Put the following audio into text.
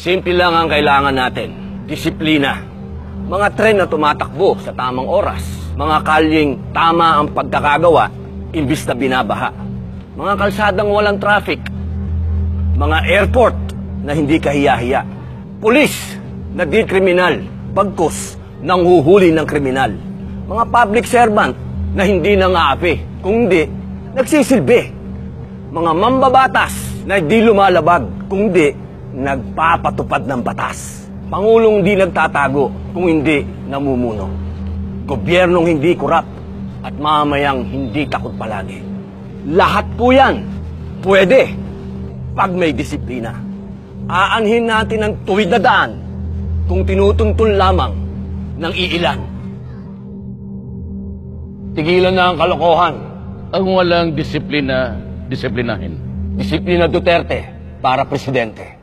Simple lang ang kailangan natin. Disiplina. Mga tren na tumatakbo sa tamang oras. Mga kalyeng tama ang pagkakagawa, imbis na binabaha. Mga kalsadang walang traffic. Mga airport na hindi kahiya-hiya. Pulis na di kriminal, pagkus nang huhuli ng kriminal. Mga public servant na hindi nangaapi, kundi nagsisilbi. Mga mambabatas na di lumalabag, kundi nagpapatupad ng batas. Pangulong di nagtatago, kung hindi namumuno. Gobyernong hindi kurap at mamayang hindi takot palagi. Lahat po yan pwede pag may disiplina. Aanhin natin ang tuwid na daan kung tinutuntun lamang ng iilan. Tigilan na ang kalokohan. Ang walang disiplina, disiplinahin. Disiplina Duterte para presidente.